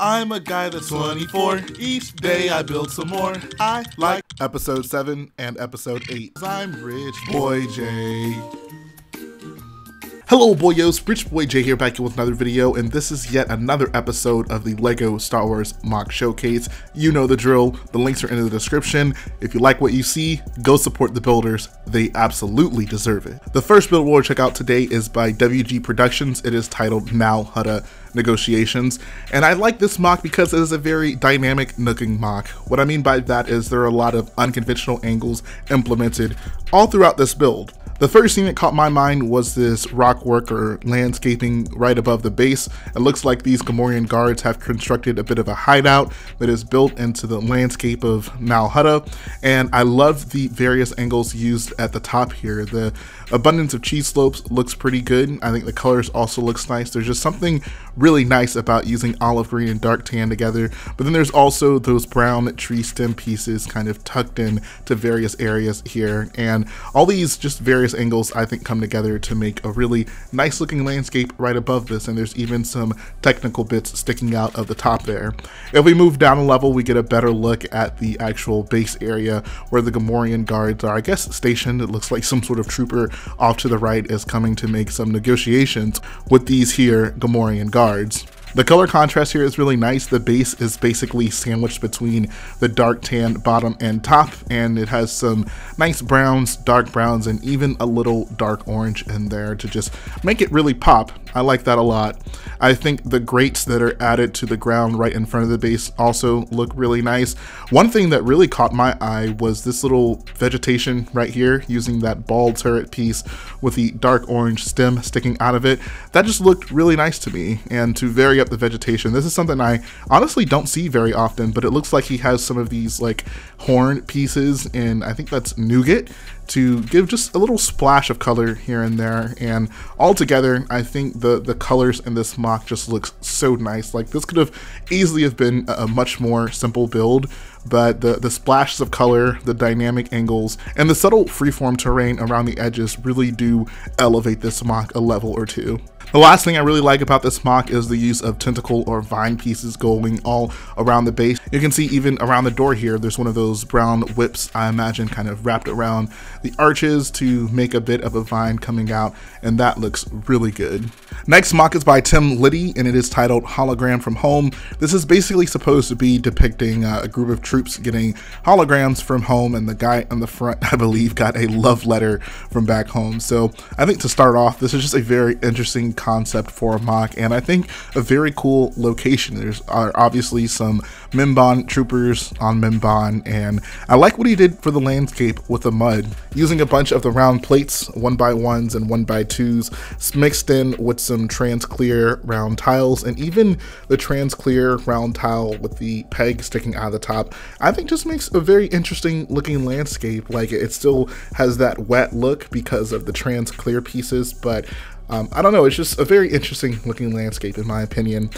I'm a guy that's 24. Each day I build some more. I like episode 7 and episode 8. I'm Rich Boy J. Hello boyos, Rich Boy J here, back here with another video, and this is yet another episode of the LEGO Star Wars MOC Showcase. You know the drill, the links are in the description. If you like what you see, go support the builders, they absolutely deserve it. The first build we'll check out today is by WG Productions. It is titled Now Hutta Negotiations, and I like this MOC because it is a very dynamic looking MOC. What I mean by that is there are a lot of unconventional angles implemented all throughout this build. The first thing that caught my mind was this rock work or landscaping right above the base. It looks like these Gamorrean guards have constructed a bit of a hideout that is built into the landscape of Now Hutta, and I love the various angles used at the top here. The abundance of cheese slopes looks pretty good. I think the colors also looks nice. There's just something really nice about using olive green and dark tan together, but then there's also those brown tree stem pieces kind of tucked in to various areas here, and all these just various angles I think come together to make a really nice looking landscape right above this, and there's even some technical bits sticking out of the top there. If we move down a level, we get a better look at the actual base area where the Gamorrean guards are, I guess, stationed. It looks like some sort of trooper off to the right is coming to make some negotiations with these here Gamorrean guards. The color contrast here is really nice. The base is basically sandwiched between the dark tan bottom and top, and it has some nice browns, dark browns, and even a little dark orange in there to just make it really pop. I like that a lot. I think the grates that are added to the ground right in front of the base also look really nice. One thing that really caught my eye was this little vegetation right here, using that ball turret piece with the dark orange stem sticking out of it. That just looked really nice to me, and to vary up the vegetation, this is something I honestly don't see very often, but it looks like he has some of these like horn pieces, and I think that's nougat, to give just a little splash of color here and there. And altogether, I think the colors in this MOC just looks so nice. Like, this could have easily have been a much more simple build, but the splashes of color, the dynamic angles, and the subtle freeform terrain around the edges really do elevate this MOC a level or two. The last thing I really like about this MOC is the use of tentacle or vine pieces going all around the base. You can see even around the door here, there's one of those brown whips, I imagine, kind of wrapped around the arches to make a bit of a vine coming out, and that looks really good. Next MOC is by Liddy, and it is titled Hologram from Home. This is basically supposed to be depicting a group of troops getting holograms from home, and the guy on the front, I believe, got a love letter from back home. So I think to start off, this is just a very interesting concept for a MOC, and I think a very cool location. There's obviously some Mimban troopers on Mimban, and I like what he did for the landscape with the mud, using a bunch of the round plates, 1x1s and 1x2s, mixed in with some trans clear round tiles, and even the trans clear round tile with the peg sticking out of the top, I think just makes a very interesting looking landscape. Like, it still has that wet look because of the trans clear pieces, but I don't know, it's just a very interesting looking landscape in my opinion.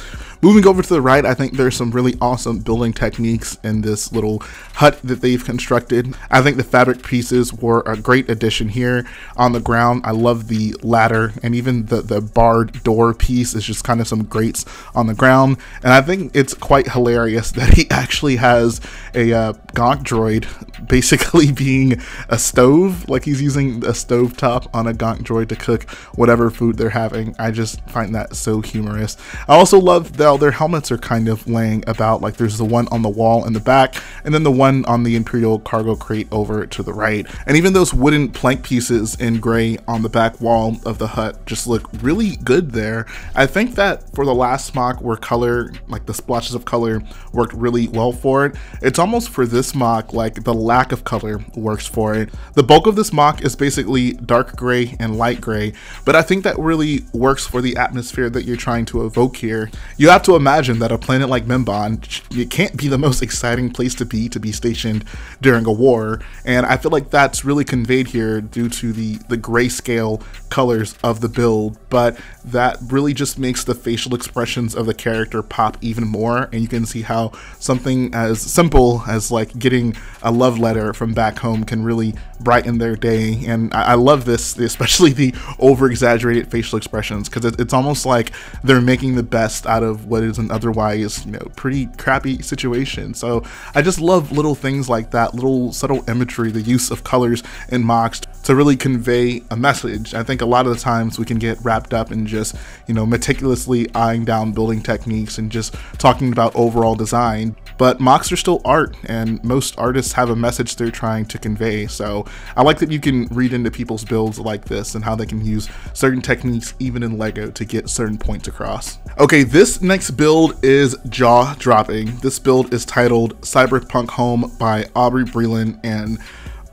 Moving over to the right, I think there's some really awesome building techniques in this little hut that they've constructed. I think the fabric pieces were a great addition here on the ground. I love the ladder, and even the barred door piece is just kind of some grates on the ground. And I think it's quite hilarious that he actually has a gonk droid basically being a stove, like he's using a stove top on a gonk droid to cook whatever food they're having. I just find that so humorous. I also love that all their helmets are kind of laying about. Like, there's the one on the wall in the back, and then the one on the Imperial cargo crate over to the right. And even those wooden plank pieces in gray on the back wall of the hut just look really good there. I think that for the last MOC where color, like the splashes of color, worked really well for it, it's almost for this MOC like the lack of color works for it. The bulk of this MOC is basically dark gray and light gray, but I think that really works for the atmosphere that you're trying to evoke here. You have to imagine that a planet like Mimban, it can't be the most exciting place to be stationed during a war, and I feel like that's really conveyed here due to the grayscale colors of the build, but that really just makes the facial expressions of the character pop even more, and you can see how something as simple as like getting a love letter from back home can really brighten their day. And I love this, especially the over-exaggerated decorated facial expressions, because it's almost like they're making the best out of what is an otherwise, you know, pretty crappy situation. So I just love little things like that, little subtle imagery, the use of colors in MOCs to really convey a message. I think a lot of the times we can get wrapped up in just, you know, meticulously eyeing down building techniques and just talking about overall design, but MOCs are still art, and most artists have a message they're trying to convey. So I like that you can read into people's builds like this and how they can use certain techniques even in Lego to get certain points across. Okay, this next build is jaw-dropping. This build is titled Cyberpunk Home by Aubry Breeland, and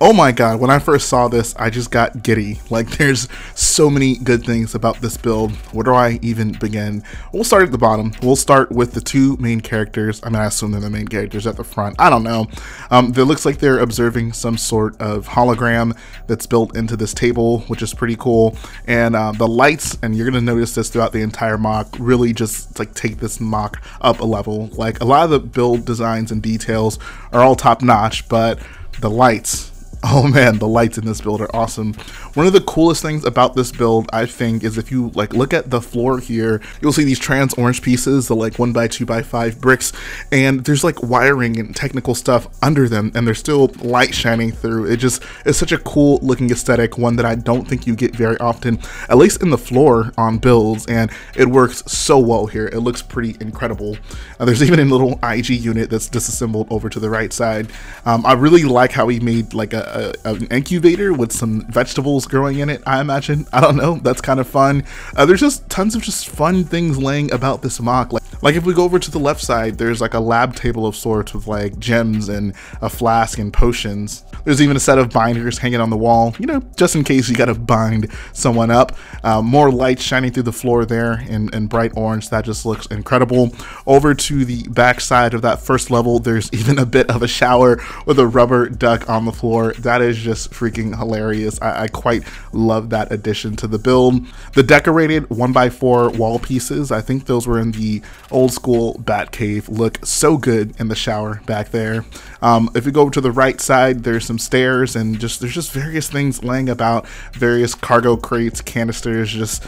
oh my god, when I first saw this, I just got giddy. Like, there's so many good things about this build. Where do I even begin? We'll start at the bottom. We'll start with the two main characters. I mean, I assume they're the main characters at the front. I don't know. It looks like they're observing some sort of hologram that's built into this table, which is pretty cool. And the lights, and you're gonna notice this throughout the entire MOC, really just like take this MOC up a level. Like, a lot of the build designs and details are all top notch, but the lights, oh man, the lights in this build are awesome. One of the coolest things about this build, I think, is if you like look at the floor here, you'll see these trans orange pieces, the like 1x2x5 bricks, and there's like wiring and technical stuff under them, and there's still light shining through. It just is such a cool looking aesthetic, one that I don't think you get very often, at least in the floor on builds, and it works so well here. It looks pretty incredible. There's even a little IG unit that's disassembled over to the right side. I really like how he made like an incubator with some vegetables growing in it, I imagine. I don't know, that's kind of fun. There's just tons of just fun things laying about this MOC. Like if we go over to the left side, there's like a lab table of sorts with like gems and a flask and potions. There's even a set of binders hanging on the wall, you know, just in case you gotta bind someone up. More light shining through the floor there in bright orange. That just looks incredible. Over to the back side of that first level, there's even a bit of a shower with a rubber duck on the floor. That is just freaking hilarious. I quite love that addition to the build. The decorated 1x4 wall pieces, I think those were in the old school bat cave, look so good in the shower back there. If we go over to the right side, there's some stairs, and there's just various things laying about, various cargo crates, canisters, just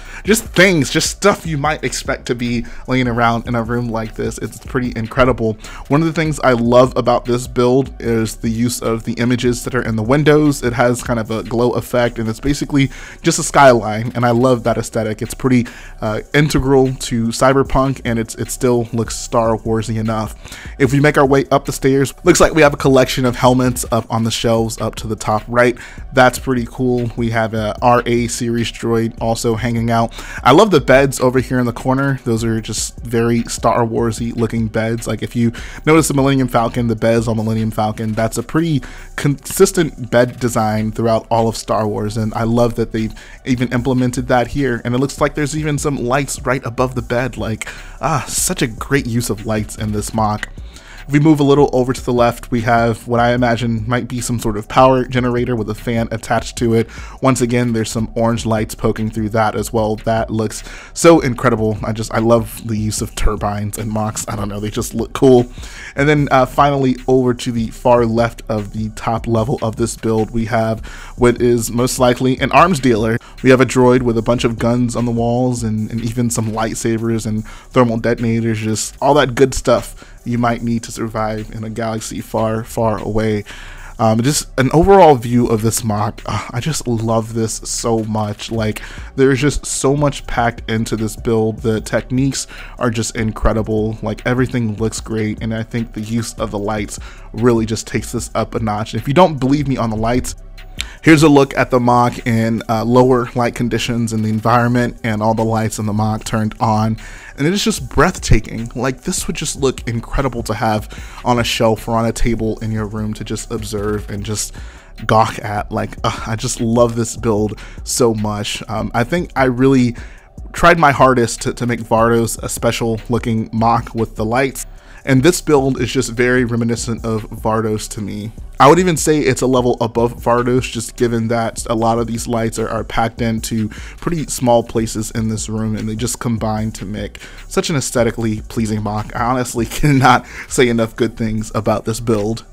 things, just stuff you might expect to be laying around in a room like this. It's pretty incredible. One of the things I love about this build is the use of the images that are in the windows. It has kind of a glow effect, and it's basically just a skyline, and I love that aesthetic. It's pretty integral to Cyberpunk, and it still looks Star Warsy enough. If we make our way up the stairs, looks like we have a collection of helmets up on the shelves up to the top right. That's pretty cool. We have a RA series droid also hanging out. I love the beds over here in the corner. Those are just very Star Warsy looking beds. Like if you notice the Millennium Falcon, the beds on Millennium Falcon, that's a pretty consistent bed design throughout all of Star Wars, and I love that they've even implemented that here. And it looks like there's even some lights right above the bed. Like, such a great use of lights in this MOC. If we move a little over to the left, we have what I imagine might be some sort of power generator with a fan attached to it. Once again, there's some orange lights poking through that as well. That looks so incredible. I love the use of turbines and MOCs. I don't know, they just look cool. And then finally, over to the far left of the top level of this build, we have what is most likely an arms dealer. We have a droid with a bunch of guns on the walls, and even some lightsabers and thermal detonators, just all that good stuff you might need to survive in a galaxy far, far away. Just an overall view of this MOC, I just love this so much. Like, there's just so much packed into this build. The techniques are just incredible. Like, everything looks great, and I think the use of the lights really just takes this up a notch. If you don't believe me on the lights, here's a look at the MOC in lower light conditions in the environment, and all the lights in the MOC turned on, and it is just breathtaking. Like, this would just look incredible to have on a shelf or on a table in your room to just observe and just gawk at. Like, I just love this build so much. I think I really tried my hardest to make Vardos a special looking MOC with the lights, and this build is just very reminiscent of Vardos to me. I would even say it's a level above Vardos, just given that a lot of these lights are packed into pretty small places in this room, and they just combine to make such an aesthetically pleasing MOC. I honestly cannot say enough good things about this build.